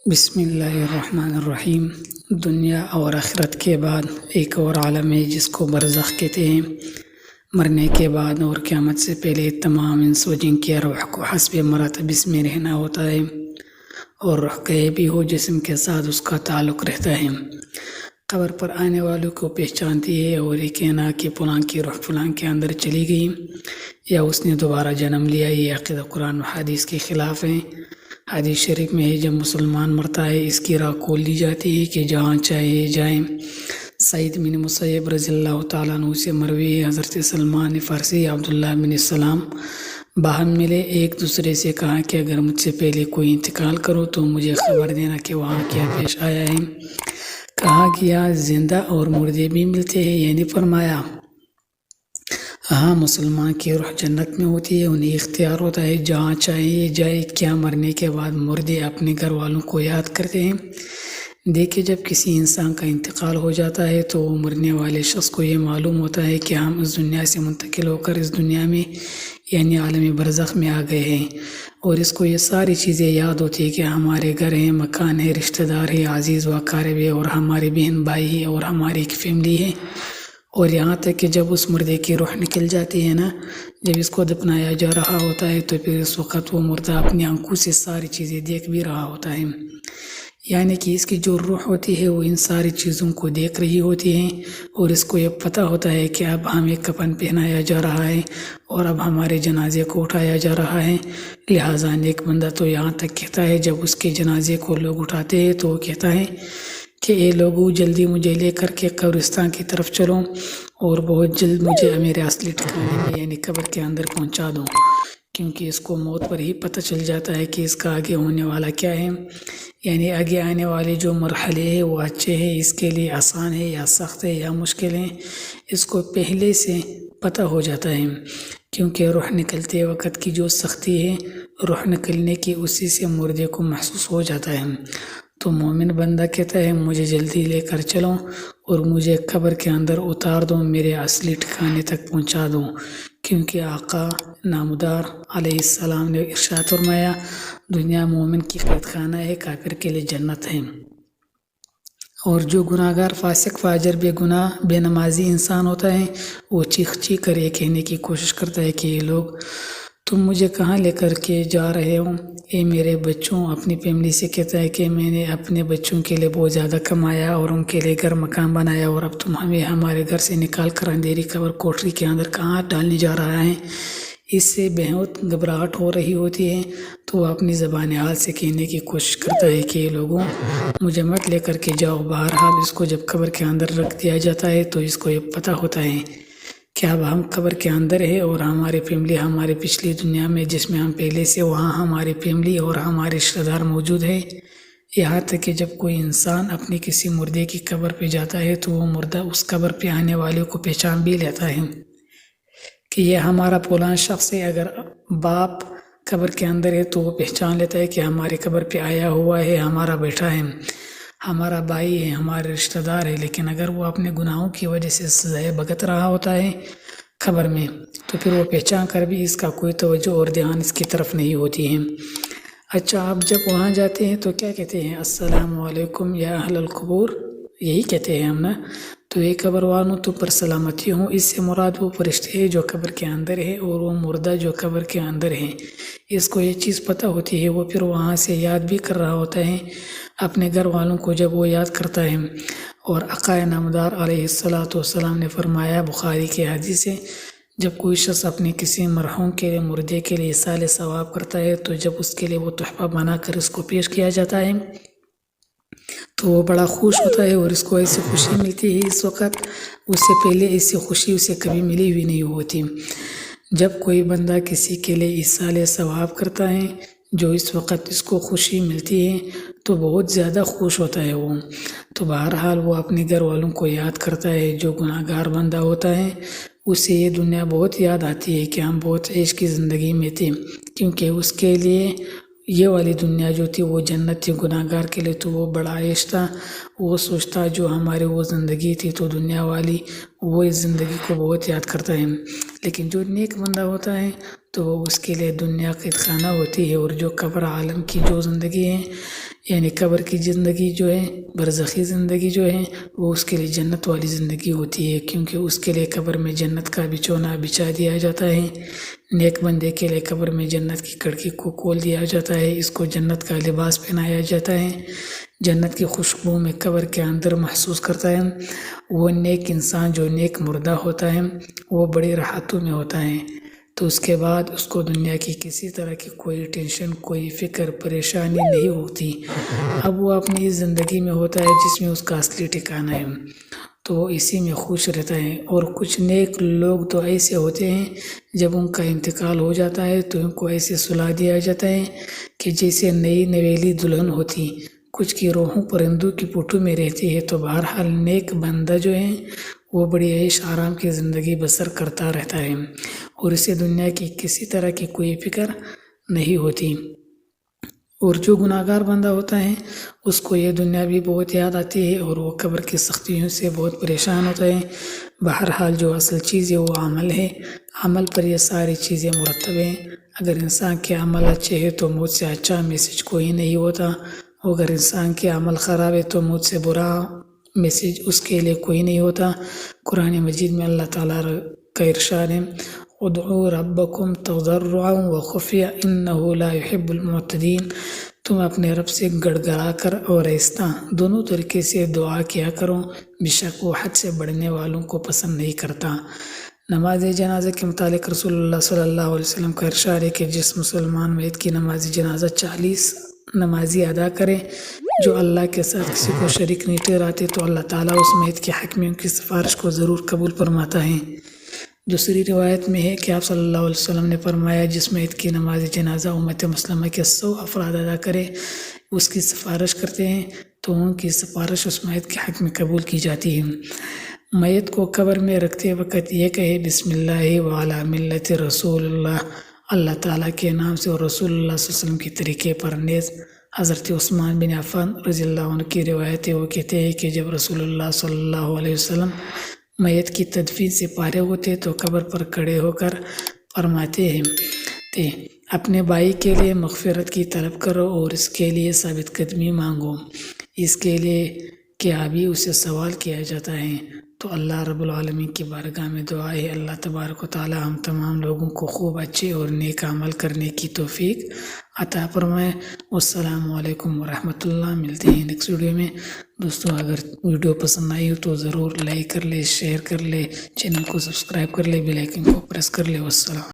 بسم اللہ الرحمن الرحیم۔ دنیا اور آخرت کے بعد ایک اور عالم ہے جس کو برزخ کہتے ہیں۔ مرنے کے بعد اور قیامت سے پہلے تمام انس و جن کی روح کو حسب مراتب اس میں رہنا ہوتا ہے، اور روح کہیں بھی ہو جسم کے ساتھ اس کا تعلق رہتا ہے۔ قبر پر آنے والوں کو پہچانتی ہے اور یہ کہنا کہ فلاں کی روح فلاں کے اندر چلی گئی یا اس نے دوبارہ جنم لیا، یہ عقیدہ قرآن و حدیث کے خلاف ہے۔ حدیث شریف میں ہے جب مسلمان مرتا ہے اس کی راہ کھول دی جاتی ہے کہ جہاں چاہے جائیں۔ سعید بن مسیب رضی اللہ تعالیٰ عنہ سے مروی ہے، حضرت سلمان فارسی عبداللہ بن السلام باہم ملے، ایک دوسرے سے کہا کہ اگر مجھ سے پہلے کوئی انتقال کرو تو مجھے خبر دینا کہ وہاں کیا پیش آیا ہے۔ کہا گیا زندہ اور مردے بھی ملتے ہیں، یعنی فرمایا ہاں مسلمان کی روح جنت میں ہوتی ہے، انہیں اختیار ہوتا ہے جہاں چاہیے جائے۔ کیا مرنے کے بعد مردے اپنے گھر والوں کو یاد کرتے ہیں؟ دیکھیں جب کسی انسان کا انتقال ہو جاتا ہے تو وہ مرنے والے شخص کو یہ معلوم ہوتا ہے کہ ہم اس دنیا سے منتقل ہو کر اس دنیا میں یعنی عالم برزخ میں آ گئے ہیں، اور اس کو یہ ساری چیزیں یاد ہوتی ہے کہ ہمارے گھر ہیں، مکان ہے، رشتہ دار ہے، عزیز و اقارب ہے، اور ہمارے بہن بھائی ہے، اور ہماری ایک فیملی ہے۔ اور یہاں تک کہ جب اس مردے کی روح نکل جاتی ہے نا، جب اس کو دفنایا جا رہا ہوتا ہے تو پھر اس وقت وہ مردہ اپنی آنکھوں سے ساری چیزیں دیکھ بھی رہا ہوتا ہے، یعنی کہ اس کی جو روح ہوتی ہے وہ ان ساری چیزوں کو دیکھ رہی ہوتی ہے، اور اس کو یہ پتہ ہوتا ہے کہ اب ہمیں کفن پہنایا جا رہا ہے اور اب ہمارے جنازے کو اٹھایا جا رہا ہے۔ لہٰذا نیک بندہ تو یہاں تک کہتا ہے جب اس کے جنازے کو لوگ اٹھاتے ہیں تو وہ کہتا ہے کہ اے لوگوں جلدی مجھے لے کر کے قبرستان کی طرف چلو اور بہت جلد مجھے میرے اصلی ٹھکانے میں یعنی قبر کے اندر پہنچا دو، کیونکہ اس کو موت پر ہی پتہ چل جاتا ہے کہ اس کا آگے ہونے والا کیا ہے، یعنی آگے آنے والے جو مرحلے ہیں وہ اچھے ہیں، اس کے لیے آسان ہے یا سخت ہے یا مشکل ہے، اس کو پہلے سے پتہ ہو جاتا ہے، کیونکہ روح نکلتے وقت کی جو سختی ہے روح نکلنے کی اسی سے مردے کو محسوس ہو جاتا ہے۔ تو مومن بندہ کہتا ہے مجھے جلدی لے کر چلو اور مجھے قبر کے اندر اتار دو، میرے اصلی ٹھکانے تک پہنچا دو، کیونکہ آقا نامدار علیہ السلام نے ارشاد فرمایا دنیا مومن کی قید خانہ ہے، کافر کے لیے جنت ہے۔ اور جو گناہ گار فاسق فاجر بے گناہ بے نمازی انسان ہوتا ہے وہ چیخ چیخ کر یہ کہنے کی کوشش کرتا ہے کہ یہ لوگ تم مجھے کہاں لے کر کے جا رہے ہو؟ اے میرے بچوں، اپنی فیملی سے کہتا ہے کہ میں نے اپنے بچوں کے لیے بہت زیادہ کمایا اور ان کے لیے گھر مکان بنایا، اور اب تم ہمیں ہمارے گھر سے نکال کر اندھیری قبر کوٹری کے اندر کہاں ڈالنے جا رہا ہے؟ اس سے بہت گھبراہٹ ہو رہی ہوتی ہے، تو وہ اپنی زبان حال سے کہنے کی کوشش کرتا ہے کہ یہ لوگوں مجھے مت لے کر کے جاؤ۔ بہرحال اس کو جب قبر کے اندر رکھ دیا جاتا ہے تو اس کو یہ پتہ ہوتا ہے کہ اب ہم قبر کے اندر ہے، اور ہماری فیملی ہمارے پچھلی دنیا میں جس میں ہم پہلے سے وہاں ہماری فیملی اور ہمارے رشتہ دار موجود ہے۔ یہاں تک کہ جب کوئی انسان اپنی کسی مردے کی قبر پہ جاتا ہے تو وہ مردہ اس قبر پہ آنے والے کو پہچان بھی لیتا ہے کہ یہ ہمارا فلاں شخص ہے۔ اگر باپ قبر کے اندر ہے تو وہ پہچان لیتا ہے کہ ہماری قبر پہ آیا ہوا ہے، ہمارا بیٹا ہے، ہمارا بھائی ہے، ہمارے رشتہ دار ہے۔ لیکن اگر وہ اپنے گناہوں کی وجہ سے سزائے بھگت رہا ہوتا ہے قبر میں تو پھر وہ پہچان کر بھی اس کا کوئی توجہ اور دھیان اس کی طرف نہیں ہوتی ہے۔ اچھا، آپ جب وہاں جاتے ہیں تو کیا کہتے ہیں؟ السلام علیکم یا اہل القبور، یہی کہتے ہیں ہم نا۔ تو یہ قبر والوں تو پر سلامتی ہوں، اس سے مراد وہ فرشتے ہیں جو قبر کے اندر ہے اور وہ مردہ جو قبر کے اندر ہے، اس کو یہ چیز پتہ ہوتی ہے۔ وہ پھر وہاں سے یاد بھی کر رہا ہوتا ہے اپنے گھر والوں کو جب وہ یاد کرتا ہے۔ اور آقا نامدار علیہ السلام نے فرمایا، بخاری کی حدیث ہے، جب کوئی شخص اپنے کسی مرحوم کے لیے مردے کے لیے ایصال ثواب کرتا ہے تو جب اس کے لیے وہ تحفہ بنا کر اس کو پیش کیا جاتا ہے تو وہ بڑا خوش ہوتا ہے، اور اس کو ایسی خوشی ملتی ہے اس وقت اس سے پہلے ایسی خوشی اسے کبھی ملی ہوئی نہیں ہوتی۔ جب کوئی بندہ کسی کے لیے ایصال ثواب کرتا ہے جو اس وقت اس کو خوشی ملتی ہے تو بہت زیادہ خوش ہوتا ہے وہ۔ تو بہرحال وہ اپنے گھر والوں کو یاد کرتا ہے۔ جو گناہ گار بندہ ہوتا ہے اسے یہ دنیا بہت یاد آتی ہے کہ ہم بہت عیش کی زندگی میں تھے، کیونکہ اس کے لیے یہ والی دنیا جو تھی وہ جنت تھی، گناہ گار کے لیے تو وہ بڑا عیش تھا۔ وہ سوچتا جو ہمارے وہ زندگی تھی تو دنیا والی، وہ اس زندگی کو بہت یاد کرتا ہے۔ لیکن جو نیک بندہ ہوتا ہے تو وہ اس کے لیے دنیا قید خانہ ہوتی ہے، اور جو قبر عالم کی جو زندگی ہے یعنی قبر کی زندگی جو ہے، برزخی زندگی جو ہے، وہ اس کے لیے جنت والی زندگی ہوتی ہے، کیونکہ اس کے لیے قبر میں جنت کا بچھونا بچھا دیا جاتا ہے۔ نیک بندے کے لیے قبر میں جنت کی کھڑکی کو کھول دیا جاتا ہے، اس کو جنت کا لباس پہنایا جاتا ہے، جنت کی خوشبو میں قبر کے اندر محسوس کرتا ہے۔ وہ نیک انسان جو نیک مردہ ہوتا ہے وہ بڑی راحتوں میں ہوتا ہے، تو اس کے بعد اس کو دنیا کی کسی طرح کی کوئی ٹینشن، کوئی فکر، پریشانی نہیں ہوتی۔ اب وہ اپنی زندگی میں ہوتا ہے جس میں اس کا اصلی ٹھکانہ ہے، تو وہ اسی میں خوش رہتا ہے۔ اور کچھ نیک لوگ تو ایسے ہوتے ہیں جب ان کا انتقال ہو جاتا ہے تو ان کو ایسے سلا دیا جاتا ہے کہ جیسے نئی نویلی دلہن ہوتی، کچھ کی روحوں پرندوں کی پوٹھوں میں رہتی ہے۔ تو بہرحال نیک بندہ جو ہے وہ بڑی عیش آرام کی زندگی بسر کرتا رہتا ہے، اور اسے دنیا کی کسی طرح کی کوئی فکر نہیں ہوتی۔ اور جو گناہگار بندہ ہوتا ہے اس کو یہ دنیا بھی بہت یاد آتی ہے، اور وہ قبر کی سختیوں سے بہت پریشان ہوتا ہے۔ بہرحال جو اصل چیز ہے وہ عمل ہے، عمل پر یہ ساری چیزیں مرتب ہیں۔ اگر انسان کے عمل اچھے ہیں تو موت سے اچھا میسج کوئی نہیں ہوتا، اگر انسان کے عمل خراب ہے تو موت سے برا میسج اس کے لیے کوئی نہیں ہوتا۔ قرآن مجید میں اللہ تعالیٰ کا ارشاد ہے، ادعوا ربکم تضرعا وخفیا انہ لا يحب المعتدین۔ تم اپنے رب سے گڑ گڑا کر اور آہستہ دونوں طریقے سے دعا کیا کرو، بے شک وہ حد سے بڑھنے والوں کو پسند نہیں کرتا۔ نماز جنازہ کے متعلق رسول اللہ صلی اللہ علیہ وسلم کا ارشاد ہے کہ جس مسلمان میت کی نماز جنازہ 40 نمازی ادا کرے جو اللہ کے ساتھ کسی کو شریک نہیں ٹھہراتے، تو اللہ تعالیٰ اس میت کے حق میں ان کی سفارش کو ضرور قبول فرماتا ہے۔ دوسری روایت میں ہے کہ آپ صلی اللہ علیہ وسلم نے فرمایا، جس میت کی نماز جنازہ امت مسلمہ کے 100 افراد ادا کرے، اس کی سفارش کرتے ہیں تو ان کی سفارش اس میت کے حق میں قبول کی جاتی ہے۔ میت کو قبر میں رکھتے وقت یہ کہے، بسم اللہ وعلی ملت رسول اللہ، اللہ تعالیٰ کے نام سے اور رسول اللہ صلی اللہ علیہ وسلم کے طریقے پر۔ نیز حضرت عثمان بن عفان رضی اللہ عنہ کی روایت ہے، وہ کہتے ہیں کہ جب رسول اللہ صلی اللہ علیہ وسلم میت کی تدفین سے فارغ ہوتے تو قبر پر کھڑے ہو کر فرماتے ہیں، اپنے بھائی کے لیے مغفرت کی طلب کرو اور اس کے لیے ثابت قدمی مانگو، اس کے لیے کہ ابھی اسے سوال کیا جاتا ہے۔ تو اللہ رب العالمین کی بارگاہ میں دعا ہے، اللہ تبارک و تعالی ہم تمام لوگوں کو خوب اچھے اور نیک عمل کرنے کی توفیق عطا فرمائے۔ والسلام علیکم ورحمۃ اللہ۔ ملتے ہیں نیکسٹ ویڈیو میں۔ دوستوں اگر ویڈیو پسند آئی ہو تو ضرور لائک کر لے، شیئر کر لے، چینل کو سبسکرائب کر لے، بیل آئیکن کو پریس کر لے۔ والسلام۔